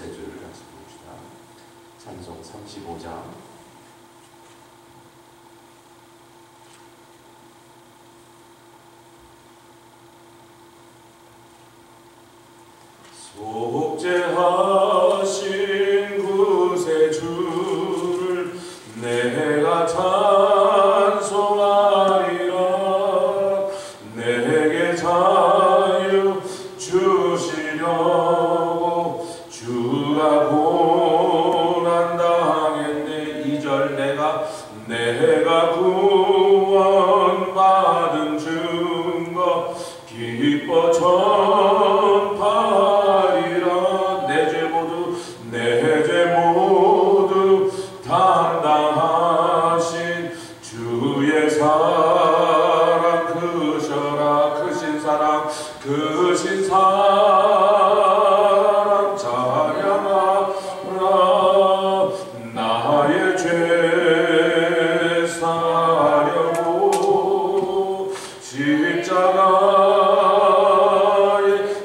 구세주를 같이 부릅시다. 찬송 35장. 속죄하신 구세주를 내가 찬송하리라. 내게 자유 주시려고 주가 고난당했네. 2절 내가 구원받은 증거 기뻐 전파하리라. 내 죄 모두 담당하신 주의 사랑 크셔라. 크신 사랑 찬양하라. 나의 죄 사려고 십자가에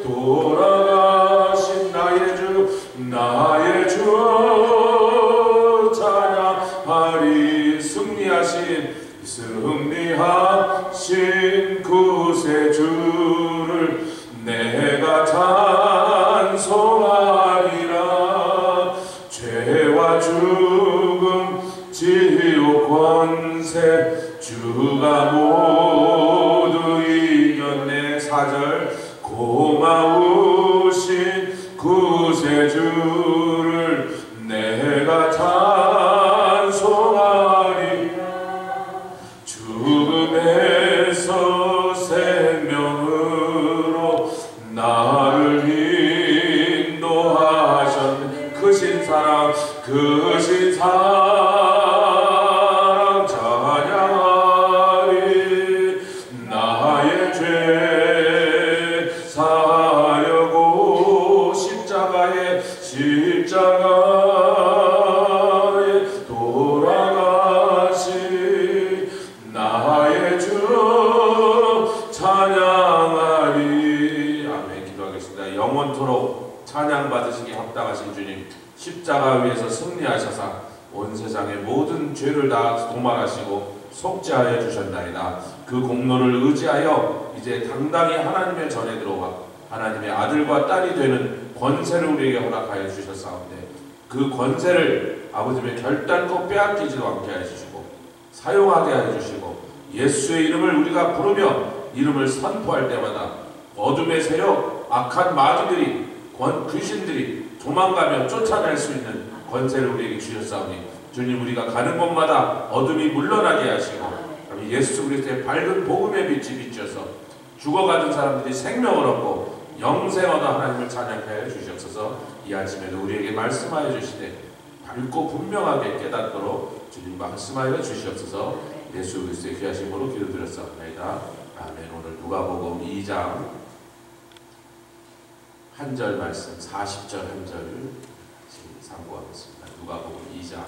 돌아가신 나의 주 찬양하리. 승리하신 구세주를 내가 찬송하리라. 죄와 죽음 지옥 권세 주가 모두 이겼네. 4절 고마우신 구세주를 내가 찬송하리. 죽음에서 생명으로 나를 인도하셨네. 크신 사랑 찬양하리. 나의 죄 사려고 십자가에 돌아가신 나의 주 찬양하리. 아멘. 기도하겠습니다. 영원토록 찬양받으시기 합당하신 주님, 십자가 위에서 승리하셔서 온 세상의 모든 죄를 다 도말하시고 속죄하여 주셨나이다. 그 공로를 의지하여 이제 당당히 하나님의 전에 들어와 하나님의 아들과 딸이 되는 권세를 우리에게 허락하여 주셨사온데, 그 권세를 아버지의 결단코 빼앗기지도 않게 해주시고 사용하게 해주시고, 예수의 이름을 우리가 부르며 이름을 선포할 때마다 어둠의 세력, 악한 마귀들이, 귀신들이 도망가며 쫓아낼 수 있는 권세를 우리에게 주셨사오니, 주님, 우리가 가는 곳마다 어둠이 물러나게 하시고 예수 그리스도의 밝은 복음의 빛이 비춰서 죽어가는 사람들이 생명을 얻고 영생 얻어 하나님을 찬양하여 주시옵소서. 이 아침에도 우리에게 말씀하여 주시되 밝고 분명하게 깨닫도록 주님 말씀하여 주시옵소서. 예수 그리스도의 귀하심으로 기도드렸사옵나이다. 아멘. 오늘 누가복음 2장 1절 말씀, 40절 1절 상고하겠습니다. 누가복음 2장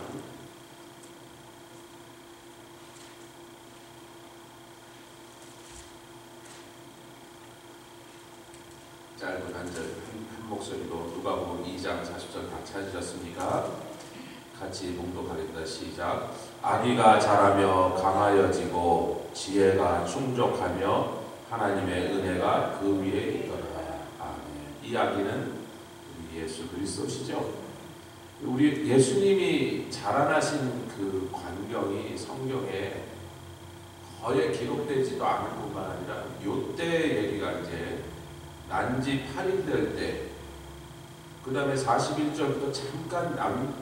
짧은 한 절 한 목소리로 누가복음 2장 40절 다 찾으셨습니까? 같이 봉독하겠습니다. 시작. 아기가 자라며 강하여지고 지혜가 충족하며 하나님의 은혜가 그 위에 있더라. 아멘. 이 아기는 우리 예수 그리스도시죠. 우리 예수님이 자라나신 그 광경이 성경에 거의 기록되지도 않을 뿐만 아니라 요때 얘기가 이제 난지 8일 될 때, 그 다음에 41절부터 잠깐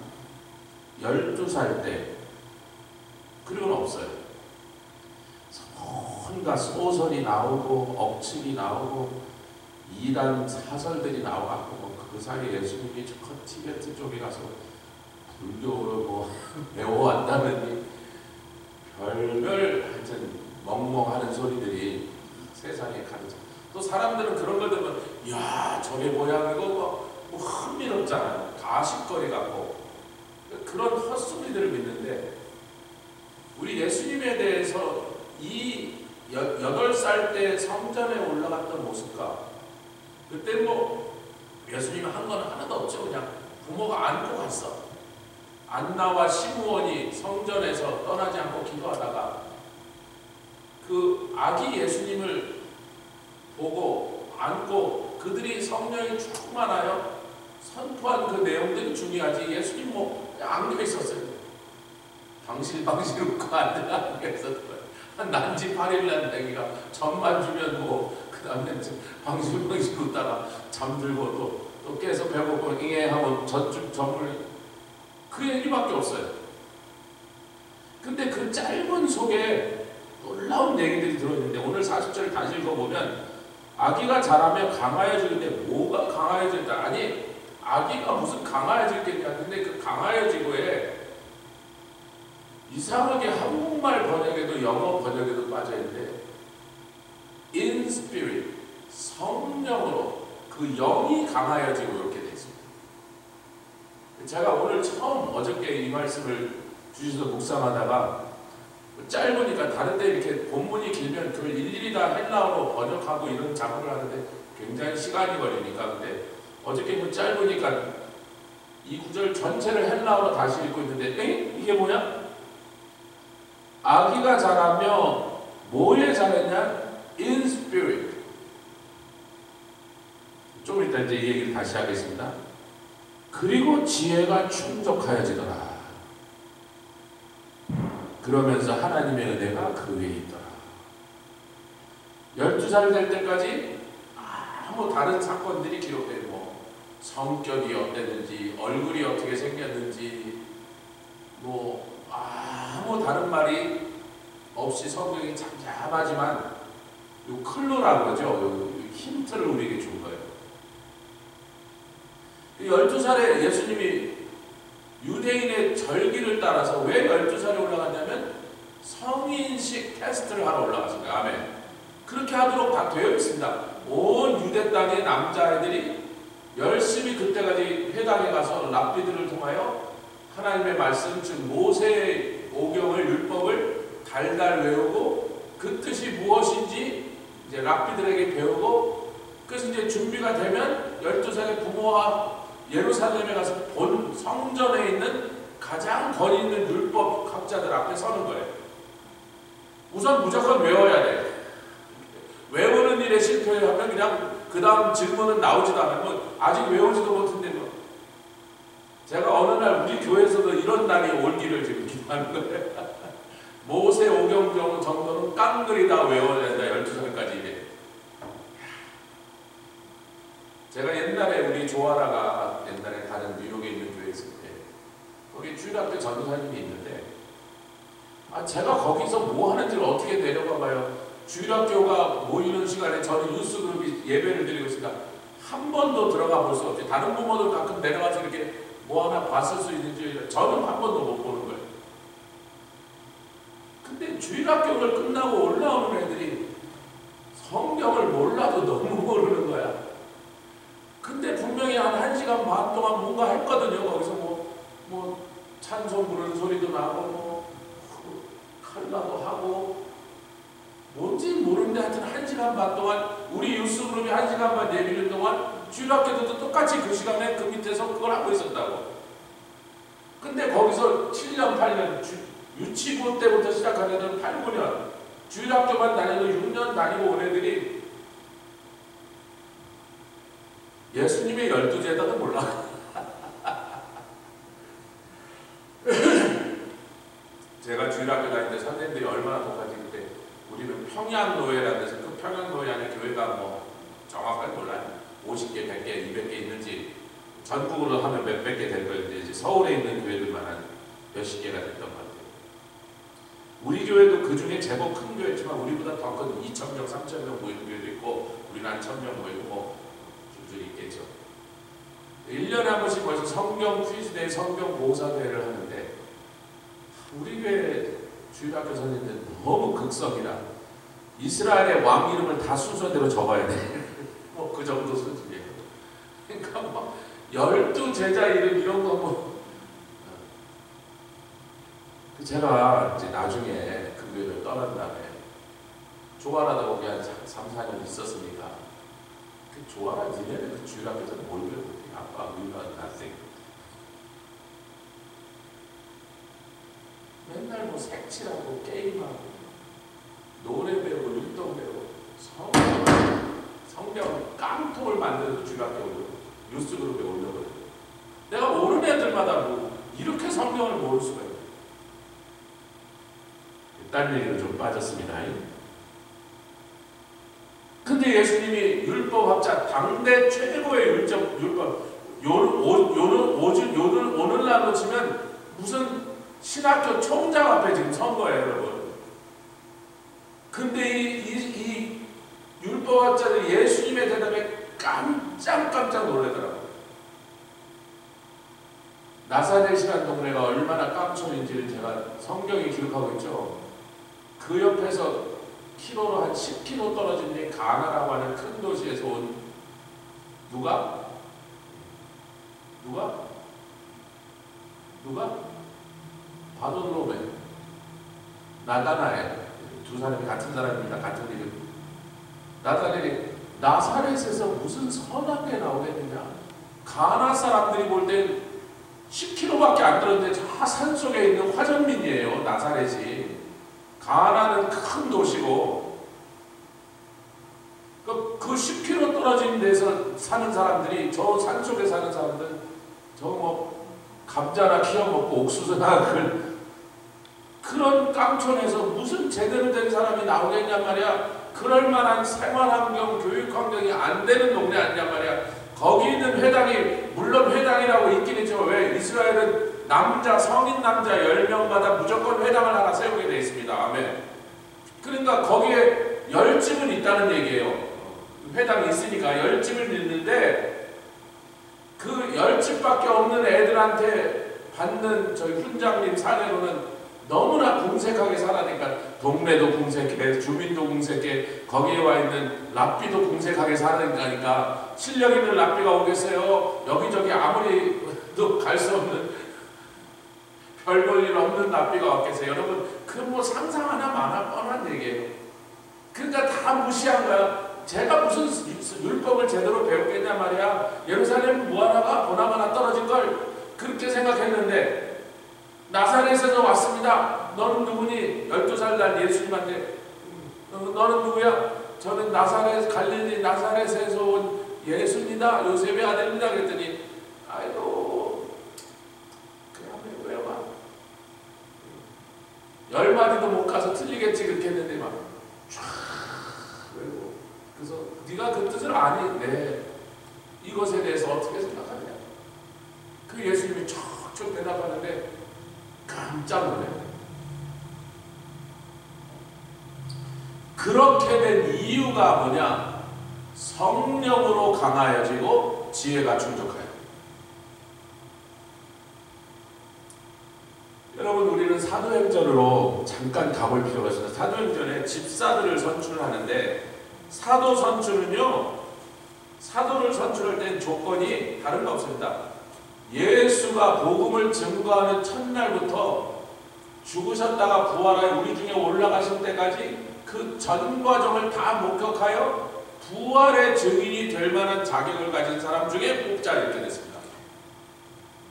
12살 때, 그리고는 없어요. 뭔가 소설이 나오고 억측이 나오고 이단 사설들이 나와갖고 그 사이에 예수님이 저 티베트 쪽에 가서 불교를 뭐 배워왔다느니 별별 하여튼 멍멍하는 소리들이 세상에 가득. 또 사람들은 그런 걸 들으면 야 저게 뭐야 이거 뭐 흥미롭잖아요. 가십거리 같고 그런 헛소리들을 믿는데, 우리 예수님에 대해서 이 8살 때 성전에 올라갔던 모습과 그때 뭐 예수님은 한 건 하나도 없죠. 그냥 부모가 안고 갔어. 안나와 시므온이 성전에서 떠나지 않고 기도하다가 그 아기 예수님을 보고 안고 그들이 성령이 충만하여 선포한 그 내용들이 중요하지. 예수님 뭐 안겨 있었어요. 방실방실 웃고 안겨 있었어요. 한 난지 8일 난 애기가 젖만 주면 그 다음에 방실방실 웃다가 잠들고 또 깨서 배고프고 잉해 하고 젖물 그 얘기밖에 없어요. 근데 그 짧은 속에 놀라운 얘기들이 들어있는데 오늘 40절 다시 읽어보면 아기가 자라며 강하여지는데 뭐가 강하여진다? 아니 아기가 무슨 강하여질겠냐. 근데 그 강하여지고에 이상하게 한국말 번역에도 영어 번역에도 빠져있는데 in spirit 성령으로 그 영이 강하여지고 이렇게 돼 있습니다. 제가 오늘 처음 어저께 이 말씀을 주셔서 묵상하다가 짧으니까 다른 데 이렇게 본문이 길면 그걸 일일이 다 헬라어로 번역하고 이런 작업을 하는데 굉장히 시간이 걸리니까 근데 어저께 짧으니까 이 구절 전체를 헬라어로 다시 읽고 있는데 이게 뭐야? 아기가 자라며 뭐에 자랐냐? In spirit. 좀 이따 이제 이 얘기를 다시 하겠습니다. 그리고 지혜가 충족하여지더라. 그러면서 하나님의 은혜가 그 위에 있더라. 12살 될 때까지 아무 다른 사건들이 기록되고 성격이 어땠는지 얼굴이 어떻게 생겼는지 아무 다른 말이 없이 성경이 잠잠하지만 요 클로라고 그러죠. 요 힌트를 우리에게 준 거예요. 12살에 예수님이 유대인의 절기를 따라서 왜 12살에 올라갔냐면 성인식 테스트를 하러 올라갔습니다 아멘. 그렇게 하도록 다 되어 있습니다. 온 유대 땅의 남자아이들이 열심히 그때까지 회당에 가서 랍비들을 통하여 하나님의 말씀 즉 모세의 오경을 율법을 달달 외우고 그 뜻이 무엇인지 이제 랍비들에게 배우고 그래서 이제 준비가 되면 12살의 부모와 예루살렘에 가서 본 성전에 있는 가장 권위 있는 율법 학자들 앞에 서는 거예요. 우선 무조건 외워야 돼. 외우는 일에 실패하면 그냥 그 다음 질문은 나오지도 않고 아직 외우지도 못했는데 제가 어느 날 우리 교회에서도 이런 날이 올기를 지금 기도하는 거예요. 모세 오경 정도는 깡그리 다 외워야 된다. 12살까지 이래. 제가 옛날에 우리 조아라가 옛날에 다른 뉴욕에 있는 교회에 있을 때 거기 주일학교 전도사님이 있는데 제가 거기서 뭐 하는지를 어떻게 내려가 봐요. 주일학교가 모이는 시간에 저는 유스그룹이 예배를 드리고 있으니까 한 번도 들어가 볼 수 없지. 다른 부모들 가끔 내려가서 이렇게 뭐 하나 봤을 수 있는지 저는 한 번도 못 보는 거예요. 근데 주일학교를 끝나고 올라오는 애들이 성경을 몰라도 너무 모르는 거야. 근데 분명히 한 1시간 반 동안 뭔가 했거든요. 거기서 뭐 찬송 부르는 소리도 나고 칼라도 하고 뭔지 모르는데 하여튼 1시간 반 동안 우리 유스그룹이 1시간 반 예비를 동안 주일학교도 똑같이 그 시간에 그 밑에서 그걸 하고 있었다고. 근데 거기서 7년 8년 유치부 때부터 시작한 애들은 8, 9년 주일학교만 다니고 6년 다니고 온 애들이 예수님의 12제자도 몰라. 제가 주일학교 다닐 때 선생님들이 얼마나 똑같이 그때 우리는 평양노예라는 데서 그 평양노예 안에 교회가 정확하게 몰라요. 50개, 100개, 200개 있는지 전국으로 하면 몇백 개 될 거예요. 이제 서울에 있는 교회들만 한 몇십 개가 됐던 것 같아요. 우리 교회도 그 중에 제법 큰 교회지만 우리보다 더 큰 2,000명, 3,000명 모이는 교회도 있고 우리는 한 1,000명 모이고 줄줄이 있겠죠. 1년에 한 번씩 벌써 성경 퀴즈대회, 성경 보호사대회를 하는데 우리 교회 주일학교 선생님들 너무 극성이라 이스라엘의 왕 이름을 다 순서대로 적어야 돼. 그 정도 수준이에요. 그러니까 12제자 이름 이런 거 제가 이제 나중에 그 교회를 떠난 다음에 조아라다 거기 한 3, 4년 있었으니까 조아라 니네는 그 주일학교에서 뭘 배우고 아빠 we know nothing. 성경 색칠하고 게임하고 노래 배우고 율동 배우고 성경 깡통을 만드는 주밖에 올려 뉴스 그룹에 올려버려. 내가 모르는 애들마다 뭐 이렇게 성경을 모를 수가 있어요. 딴 얘기로 좀 빠졌습니다. 근데 예수님이 율법학자 당대 최고의 율법 오늘날로 치면 무슨 신학교 총장 앞에 지금 선 거예요, 여러분. 근데 이 율법학자들이 예수님의 대답에 깜짝 놀라더라고요. 나사렛이라는 동네가 얼마나 깡촌인지를 제가 성경에 기록하고 있죠. 그 옆에서 키로로 한 10km 떨어진 데 가나라고 하는 큰 도시에서 온 누가? 바돌로메, 나다나엘, 두 사람이 같은 사람입니다. 같은 이름. 나다나엘이 나사렛에서 무슨 선한 게 나오겠느냐? 가나 사람들이 볼 땐 10km밖에 안 떨어졌는데 저 산속에 있는 화전민이에요. 나사렛이. 가나는 큰 도시고 그 10km 떨어진 데서 사는 사람들이 저 산속에 사는 사람들 저 뭐 감자나 키워 먹고 옥수수나 그런 깡촌에서 무슨 제대로 된 사람이 나오겠냔 말이야. 그럴 만한 생활 환경, 교육 환경이 안 되는 동네 아니냔 말이야. 거기 있는 회당이 물론 회당이라고 있긴 있지만 왜 이스라엘은 성인 남자 10명마다 무조건 회당을 하나 세우게 되어 있습니다. 아멘. 그러니까 거기에 10집은 있다는 얘기예요. 회당이 있으니까 10집을 있는데 그 10집밖에 없는 애들한테 받는 저희 훈장님 사례로는 너무나 궁색하게 살아니까 동네도 궁색해, 주민도 궁색해, 거기에 와 있는 랍비도 궁색하게 사니까 실력 있는 랍비가 오겠어요? 여기저기 아무리도 갈 수 없는 별 볼 일 없는 랍비가 왔겠어요? 여러분 그 뭐 상상 하나 많아 뻔한 얘기예요. 그러니까 다 무시한 거야. 제가 무슨 율법을 제대로 배웠겠냐 말이야. 예루살렘 무하나가 보나마나 떨어진 걸 그렇게 생각했는데 나사렛에서 왔습니다. 너는 누구니? 12살 난 예수님한테 너는 누구야? 저는 나사렛 갈릴리 나사렛에서 온 예수입니다. 요셉의 아들입니다. 그랬더니 아이고 그냥 왜 와? 10마디도 못 가서 틀리겠지 그렇게 했는데 막 쫙 외우고 그래서 네가 그 뜻을 아니? 네. 이것에 대해서 어떻게 생각하느냐? 그 예수님이 척척 대답하는데 깜짝 놀래요. 그렇게 된 이유가 뭐냐? 성령으로 강하여지고 지혜가 충족하여. 여러분 우리는 사도행전으로 잠깐 가볼 필요가 있습니다. 사도행전에 집사들을 선출하는데 사도 선출은요. 사도를 선출할 땐 조건이 다른 거 없습니다. 예수가 복음을 증거하는 첫날부터 죽으셨다가 부활하여 우리 중에 올라가실 때까지 그 전 과정을 다 목격하여 부활의 증인이 될 만한 자격을 가진 사람 중에 뽑자 이렇게 됐습니다.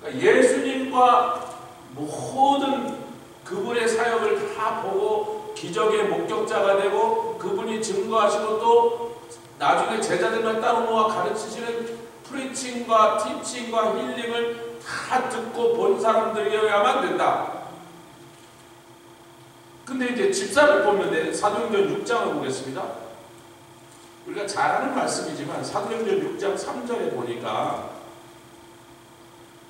그러니까 예수님과 모든 그분의 사역을 다 보고 기적의 목격자가 되고 그분이 증거하시고 또 나중에 제자들만 따로 모아 가르치시는 프리칭과 티칭과 힐링을 다 듣고 본 사람들이어야만 된다. 근데 이제 집사를 보면 사도행전 6장을 보겠습니다. 우리가 잘 아는 말씀이지만 사도행전 6장 3절에 보니까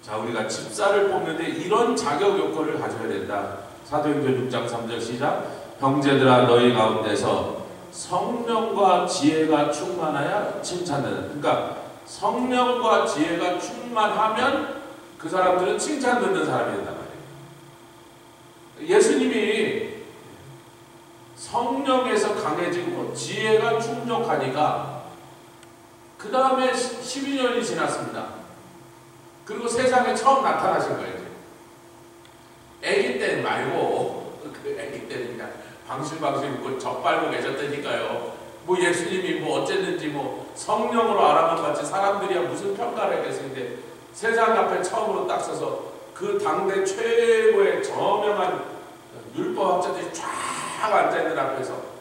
자 우리가 집사를 뽑는데 이런 자격 요건을 가져야 된다. 사도행전 6장 3절 시작. 형제들아 너희 가운데서 성령과 지혜가 충만하여 칭찬되는. 그러니까 성령과 지혜가 충만하면 그 사람들은 칭찬 듣는 사람이 된단 말이에요. 예수님이 성령에서 강해지고 지혜가 충족하니까 그 다음에 12년이 지났습니다. 그리고 세상에 처음 나타나신 거예요. 애기 때 말고 그 애기 때는 그냥 방실방실 입고 젖빨고 계셨다니까요. 뭐 예수님이 뭐 어쨌는지 뭐 성령으로 알아만 봤지 사람들이야 무슨 평가를 했겠는데 세상 앞에 처음으로 딱 서서 그 당대 최고의 저명한 율법학자들이 쫙 앉아있는 앞에서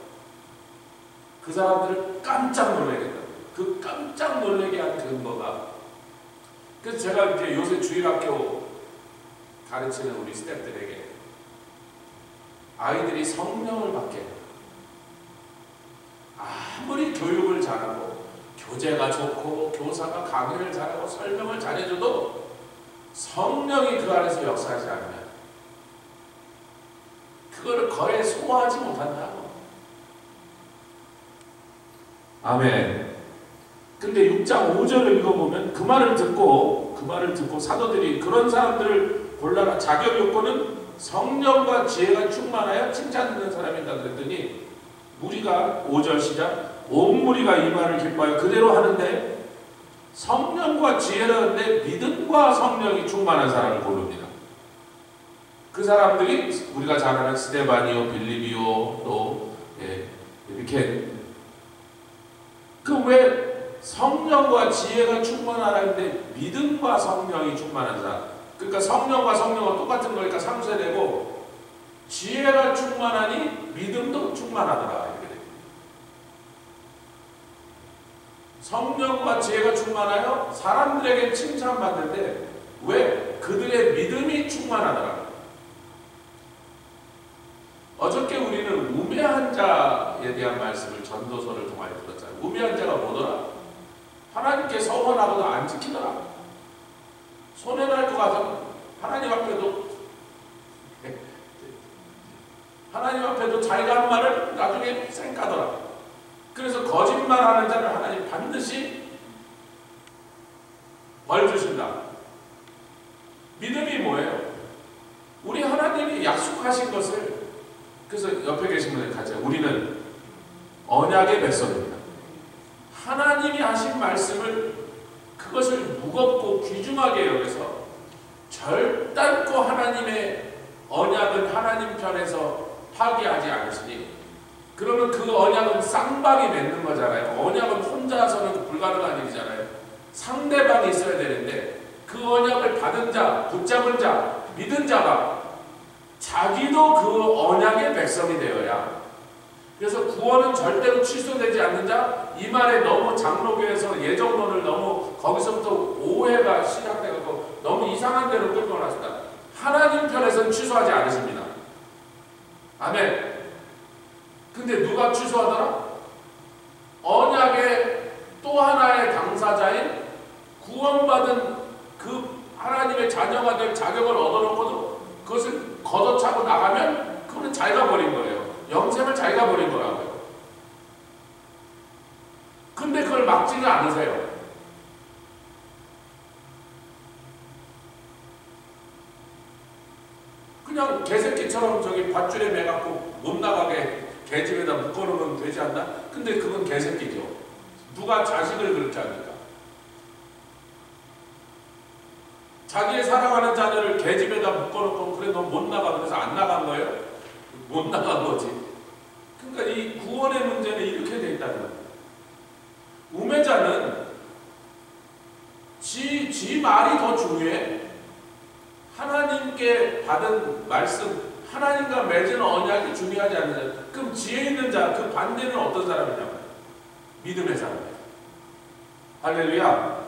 그 사람들을 깜짝 놀라게 했다. 그 깜짝 놀라게 한 근거가, 그래서 제가 이제 요새 주일학교 가르치는 우리 스태프들에게 아이들이 성령을 받게 해요. 아무리 교육을 잘하고 교재가 좋고 교사가 강의를 잘하고 설명을 잘해줘도 성령이 그 안에서 역사하지 않으면 그거를 거의 소화하지 못한다고. 아멘. 근데 6장 5절을 읽어보면 그 말을 듣고 사도들이 그런 사람들을 골라라. 자격 요건은 성령과 지혜가 충만하여 칭찬 듣는 사람이다 그랬더니, 무리가 5절 시작, 온 무리가 이 말을 기뻐하여 그대로 하는데 성령과 지혜라는데 믿음과 성령이 충만한 사람을 고릅니다. 그 사람들이 우리가 잘 아는 스데바니오, 빌립이오, 또 이렇게, 그 왜 성령과 지혜가 충만하는데 믿음과 성령이 충만한 사람, 그러니까 성령과 성령은 똑같은 거니까 3세 되고, 지혜가 충만하니 믿음도 충만하더라 이렇게 됩니다. 성령과 지혜가 충만하여 사람들에게 칭찬받는데 왜? 그들의 믿음이 충만하더라. 어저께 우리는 우매한 자에 대한 말씀을 전도서를 통하여 들었잖아요. 우매한 자가 뭐더라? 하나님께 서원하고도 안 지키더라. 손해날 것 같아서 하나님 앞에도 자기가 한 말을 나중에 쌩까더라. 그래서 거짓말하는 자를 하나님 반드시 벌 주신다. 믿음이 뭐예요? 우리 하나님이 약속하신 것을, 그래서 옆에 계신 분들 같이, 우리는 언약의 백성입니다. 하나님이 하신 말씀을, 그것을 무겁고 귀중하게 여겨서 절단코 하나님의 언약은 하나님 편에서 파기하지 않으시니, 그러면 그 언약은 쌍방이 맺는 거잖아요. 언약은 혼자서는 불가능한 일이잖아요. 상대방이 있어야 되는데 그 언약을 받은 자, 붙잡은 자, 믿은 자가 자기도 그 언약의 백성이 되어야, 그래서 구원은 절대로 취소되지 않는 자, 이 말에 너무 장로교에서 예정론을 너무 거기서부터 오해가 시작되고 너무 이상한 데로 끌고 나왔다. 하나님 편에서는 취소하지 않으십니다. 아멘. 근데 누가 취소하더라? 언약의 또 하나의 당사자인 구원받은 그 하나님의 자녀가 될 자격을 얻어놓고도 그것을 걷어차고 나가면 그거는 자기가 버린 거예요. 영생을 자기가 버린 거라고요. 근데 그걸 막지가 않으세요. 그냥 개새끼처럼 저기 밧줄에 매갖고 못 나가게 개집에다 묶어놓으면 되지 않나? 근데 그건 개새끼죠. 누가 자식을 그렇게 합니까? 자기의 사랑하는 자녀를 개집에다 묶어놓고 그래 너 못 나가 그래서 안 나간 거예요? 못 나간 거지. 그러니까 이 구원의 문제는 이렇게 돼 있다는 거예요. 우매자는 지 말이 더 중요해. 하나님께 받은 말씀, 하나님과 맺은 언약이 중요하지 않는 자. 그럼 지혜 있는 자, 그 반대는 어떤 사람이냐고요? 믿음의 사람이에요. 할렐루야.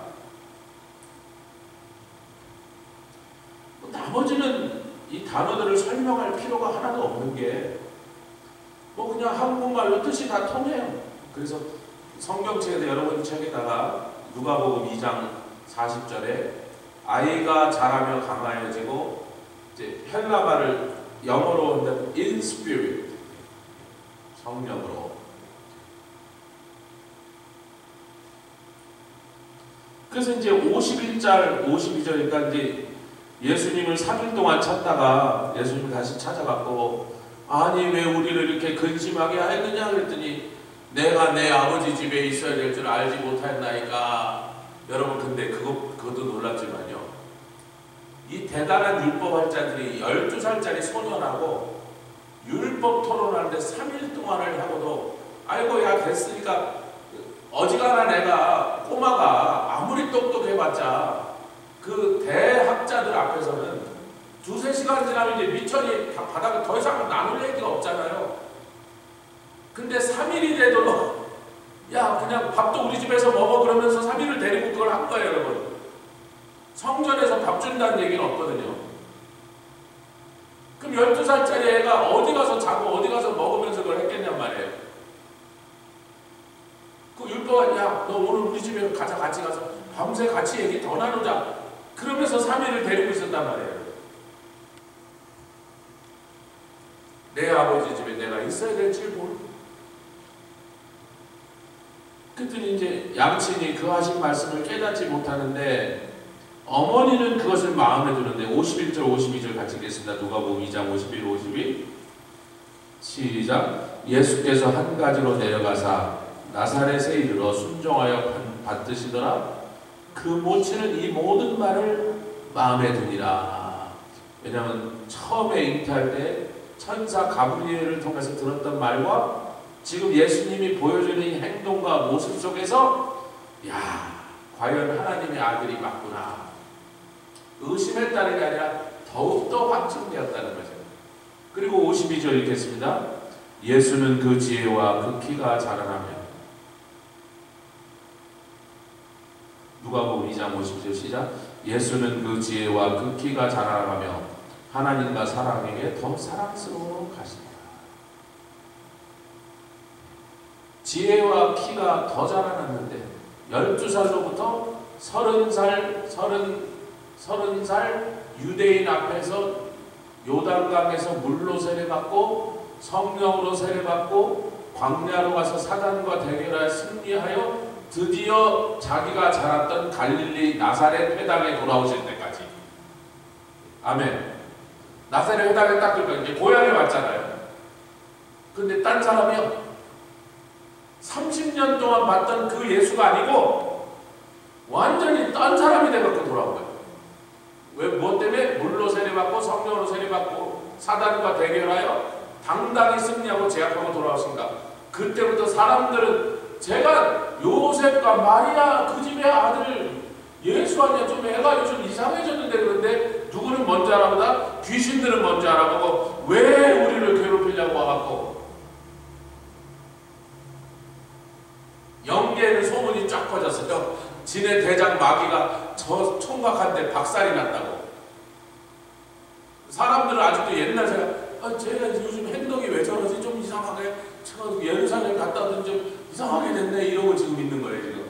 나머지는 이 단어들을 설명할 필요가 하나도 없는 게, 뭐 그냥 한국말로 뜻이 다 통해요. 그래서 성경책에서 여러분 책에다가 누가복음 2장 40절에 아이가 자라며 강하여지고, 이제 헬라말을 영어로 한다면 in spirit, 성령으로. 그래서 이제 51절, 52절이니까 이제 예수님을 3일 동안 찾다가 예수님을 다시 찾아갔고, 아니 왜 우리를 이렇게 근심하게 했느냐 그랬더니 내가 내 아버지 집에 있어야 될 줄 알지 못하였나이까. 여러분 근데 그것도 놀랍지만요, 이 대단한 율법학자들이 12살짜리 소년하고 율법 토론하는데 3일 동안을 하고도, 아이고 야 됐으니까, 어지간한 애가, 꼬마가 아무리 똑똑해봤자 그 대학자들 앞에서는 두세 시간 지나면 이제 미천이 바닥에 더 이상 나눌 얘기가 없잖아요. 근데 3일이 되도록 야 그냥 밥도 우리 집에서 먹어 그러면서 3일을 데리고 그걸 한 거예요, 여러분. 성전에서 밥 준다는 얘기는 없거든요. 그럼 12살짜리 애가 어디 가서 자고 어디 가서 먹으면서 그걸 했겠냔 말이에요. 그 율법은 야 너 오늘 우리 집에 가자, 같이 가서 밤새 같이 얘기 더 나누자 그러면서 3일을 데리고 있었단 말이에요. 내 아버지 집에 내가 있어야 될 줄 모르고. 그랬더니 이제 양친이 그 하신 말씀을 깨닫지 못하는데 어머니는 그것을 마음에 두는데 51절 52절 같이 읽겠습니다. 누가복음 2장 51, 52 시작. 예수께서 한 가지로 내려가사 나사렛에 이르러 순종하여 받드시더라. 그 모친은 이 모든 말을 마음에 두니라. 왜냐하면 처음에 잉태할 때 천사 가브리엘을 통해서 들었던 말과 지금 예수님이 보여주는 이 행동과 모습 속에서 야 과연 하나님의 아들이 맞구나 의심했다는 게 아니라 더욱더 확증되었다는 거죠. 그리고 52절 읽겠습니다. 예수는 그 지혜와 그 키가 자라나며 누가복음 2장 50절 시작. 예수는 그 지혜와 그 키가 자라나며 하나님과 사람에게 더 사랑스러워 가시니라. 지혜와 키가 더 자라났는데 12살로부터 30살 유대인 앞에서 요단강에서 물로 세례받고 성령으로 세례받고 광야로 가서 사단과 대결하여 승리하여 드디어 자기가 자랐던 갈릴리 나사렛 회당에 돌아오실 때까지. 아멘. 나사렛 회당에 딱 들어가 이제 고향에 왔잖아요. 근데 딴 사람이요. 30년 동안 봤던 그 예수가 아니고 완전히 딴 사람이 돼갖고 돌아온 거예요. 왜? 무엇 때문에? 물로 세례받고 성령으로 세례받고 사단과 대결하여 당당히 승리하고 제압하고 돌아오신가. 그때부터 사람들은 제가 요셉과 마리아 그 집의 아들 예수 아니야 좀 애가 요즘 이상해졌는데 그런데 누구는 먼저 알아보다 귀신들은 먼저 알아보고 왜 우리를 괴롭히려고 와갖고 영계에는 소문이 쫙 퍼졌어요. 진해 대장 마귀가 저 총각한테 박살이 났다고. 사람들은 아직도 옛날 제가 요즘 행동이 왜 저러지 좀 이상하게 제가 예루살렘 갔다 왔더니 좀 이상하게 됐네 이러고 지금 있는 거예요 지금.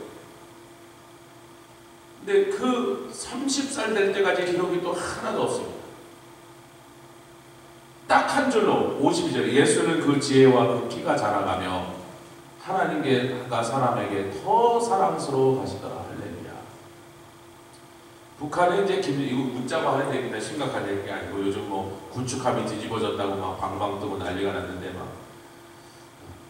근데 그 30살 될 때까지 기록이 또 하나도 없습니다. 딱 한 줄로 52절 예수는 그 지혜와 그 키가 자라가며 하나님과 사람에게 더 사랑스러워 가시더라. 할렐루야. 북한에 이제 이거 묻자고 하는 얘기입니다. 심각한 얘기 아니고 요즘 뭐 구축함이 뒤집어졌다고 막 방방 뜨고 난리가 났는데 막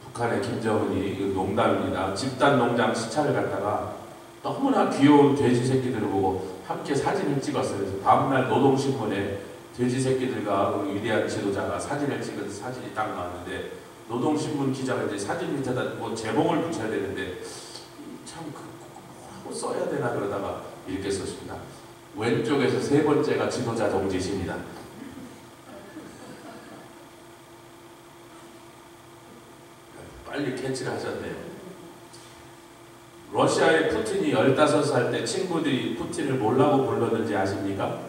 북한의 김정은이 이거 농담입니다. 집단 농장 시찰을 갔다가 너무나 귀여운 돼지 새끼들을 보고 함께 사진을 찍었어요. 그래서 다음날 노동신문에 돼지 새끼들과 그 위대한 지도자가 사진을 찍은 사진이 딱 나왔는데 노동신문 기자가 이제 사진 밑에다 뭐 제목을 붙여야 되는데 참 뭐라고 써야 되나 그러다가 이렇게 썼습니다. 왼쪽에서 세 번째가 지도자 동지십니다. 빨리 캐치를 하셨네요. 러시아의 푸틴이 15살 때 친구들이 푸틴을 뭐라고 불렀는지 아십니까?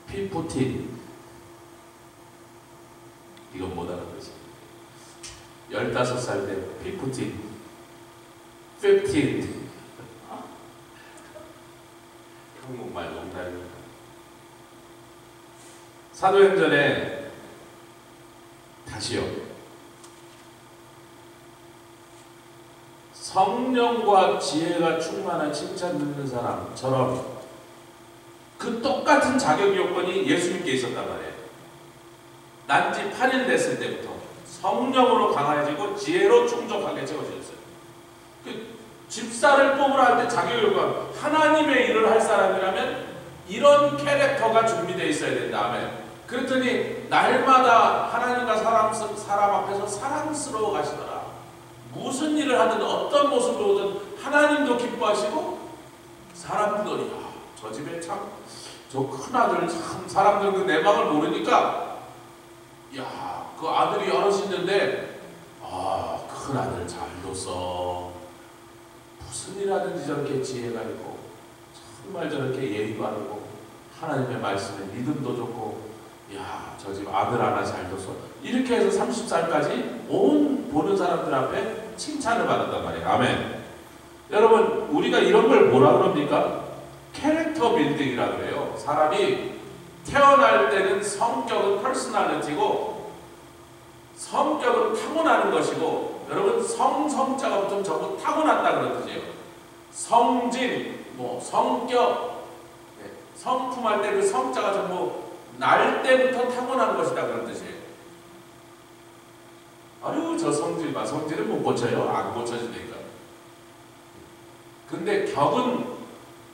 피푸틴. 이건 못 알아보지. 15살 때 피푸틴. 15. 한국말 농담입니다. 사도행전에 다시요. 성령과 지혜가 충만한 칭찬 듣는 사람처럼 그 똑같은 자격 요건이 예수님께 있었단 말이에요. 난지 8일 됐을 때부터 성령으로 강해지고 지혜로 충족하게 채워주셨어요. 그 집사를 뽑으라 할 때 자격 요건 하나님의 일을 할 사람이라면 이런 캐릭터가 준비되어 있어야 된다. 아멘. 그랬더니 날마다 하나님과 사람 앞에서 사랑스러워 가시더라. 무슨 일을 하든 어떤 모습으로 오든 하나님도 기뻐하시고 사람들이 저 집에 참 저 큰아들 참 사람들 그 내막을 모르니까 야, 그 아들이 여럿 있는데 큰아들 잘 뒀어. 무슨 일 하든지 저렇게 지혜가 있고 정말 저렇게 예의 바르고 하나님의 말씀에 믿음도 좋고 야, 저 집 아들 하나 잘 뒀어. 이렇게 해서 30살까지 온 보는 사람들 앞에 칭찬을 받았단 말이에요. 아멘. 여러분, 우리가 이런 걸 뭐라 그럽니까? 캐릭터 빌딩이라고 그래요. 사람이 태어날 때는 성격은 퍼스널리티고 성격은 타고나는 것이고, 여러분 성자가 보통 전부 타고났다 그런 뜻이에요. 성진, 성격, 성품할 때 그 성자가 전부 날 때부터 타고난 것이다 그런 뜻이에요. 아유, 저 성질 봐. 성질은 못 고쳐요. 안 고쳐지니까. 근데 격은,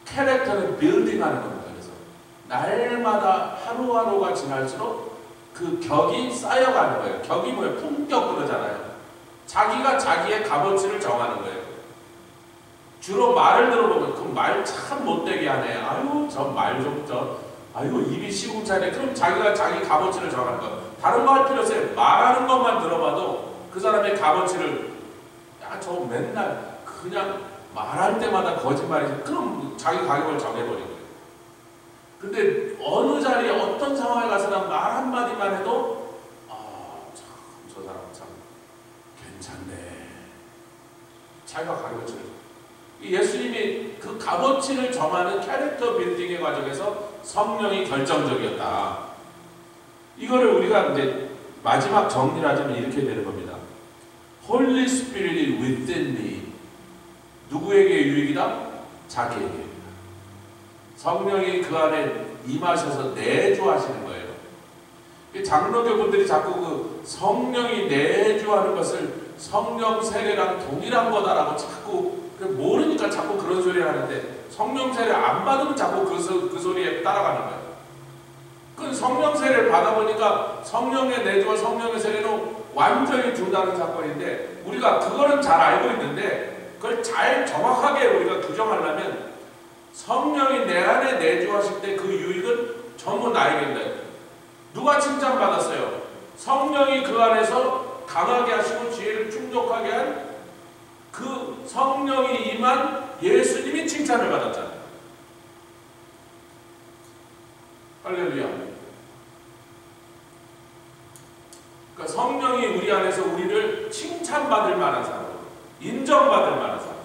캐릭터는 빌딩하는 겁니다. 그래서 날마다 하루하루가 지날수록 그 격이 쌓여가는 거예요. 격이 뭐예요? 품격 그러잖아요. 자기가 자기의 값어치를 정하는 거예요. 주로 말을 들어보면 그 말 참 못되게 하네. 아유, 저 말 좀 아유, 입이 시궁차네. 그럼 자기가 자기 값어치를 정하는 거예요. 다른 거 할 필요 없어요. 말하는 것만 들어봐도 그 사람의 값어치를, 야, 저 맨날 그냥 말할 때마다 거짓말이지. 그럼 자기 가격을 정해버린 거예요. 근데 어느 자리에 어떤 상황에 가서나 말 한마디만 해도 참, 저 사람 참 괜찮네. 자기가 가격을 정해요. 예수님이 그 값어치를 정하는 캐릭터 빌딩의 과정에서 성령이 결정적이었다. 이거를 우리가 이제 마지막 정리를 하자면 이렇게 되는 겁니다. Holy Spirit within me. 누구에게 유익이다? 자기에게 유익이다. 성령이 그 안에 임하셔서 내주하시는 거예요. 장로교분들이 자꾸 그 성령이 내주하는 것을 성령 세례랑 동일한 거다라고 자꾸 모르니까 자꾸 그런 소리를 하는데, 성령 세례 안 받으면 자꾸 그 소리에 따라가는 거예요. 그 성령 세례를 받아보니까 성령의 내주와 성령의 세례는 완전히 두 다른 사건인데, 우리가 그거는 잘 알고 있는데 그걸 잘 정확하게 우리가 규정하려면 성령이 내 안에 내주하실 때 그 유익은 전부 나에게입니다. 누가 칭찬받았어요? 성령이 그 안에서 강하게 하시고 지혜를 충족하게 한 그 성령이 임한 예수님이 칭찬을 받았잖아요. 할렐루야. 그러니까 성령이 우리 안에서 우리를 칭찬받을 만한 사람, 인정받을 만한 사람,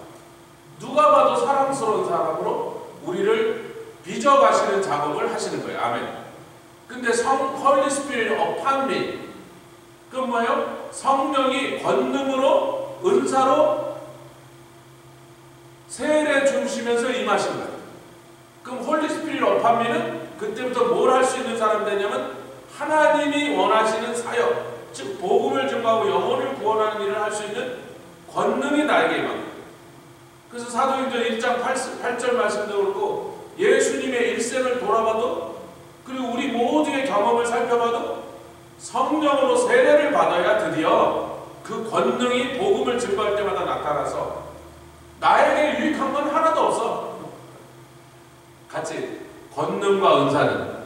누가 봐도 사랑스러운 사람으로 우리를 빚어가시는 작업을 하시는 거예요. 아멘. 근데 Holy Spirit upon me, 그건 뭐예요? 성령이 권능으로, 은사로 세례 주시면서 임하신 거예요. 그럼 Holy Spirit upon me는 그때부터 뭘 할 수 있는 사람 되냐면, 하나님이 원하시는 사역, 즉 복음을 증거하고 영혼을 구원하는 일을 할 수 있는 권능이 나에게 임합니다. 그래서 사도행전 1장 8절 말씀도 그렇고, 예수님의 일생을 돌아봐도, 그리고 우리 모두의 경험을 살펴봐도 성령으로 세례를 받아야 드디어 그 권능이 복음을 증거할 때마다 나타나서 나에게 유익한 건 하나도 없어. 같이 권능과 은사는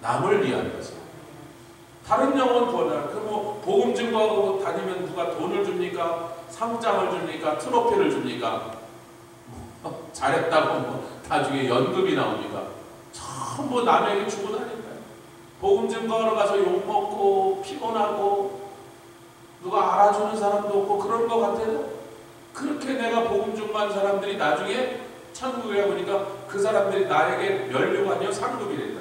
남을 위한 것이야. 다른 영혼 구원을, 복음 증거하고 다니면 누가 돈을 줍니까? 상장을 줍니까? 트로피를 줍니까? 잘했다고 나중에 연금이 나옵니까? 전부 남에게 주고 다니까요. 복음 증거하러 가서 욕먹고 피곤하고 누가 알아주는 사람도 없고 그런 것 같아요. 그렇게 내가 복음 증거한 사람들이 나중에 천국에 가보니까 그 사람들이 나에게 멸류가 아니요 상급이 된다.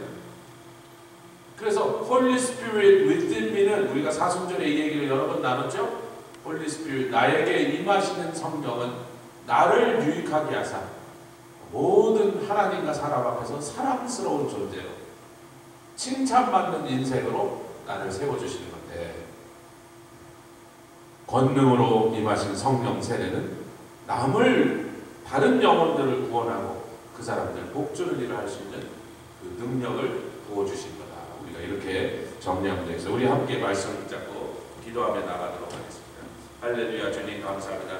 그래서 Holy Spirit within me는 우리가 사순절에 이 얘기를 여러 번 나눴죠. Holy Spirit, 나에게 임하시는 성령은 나를 유익하게 하사 모든 하나님과 사람 앞에서 사랑스러운 존재로 칭찬받는 인생으로 나를 세워주시는 건데, 권능으로 임하신 성령 세례는 다른 영혼들을 구원하고 그 사람들 복주는 일을 할 수 있는 그 능력을 부어주신 거다. 우리가 이렇게 정리하면 되겠어요. 우리 함께 말씀을 붙잡고 기도하며 나가도록 하겠습니다. 할렐루야. 주님 감사합니다.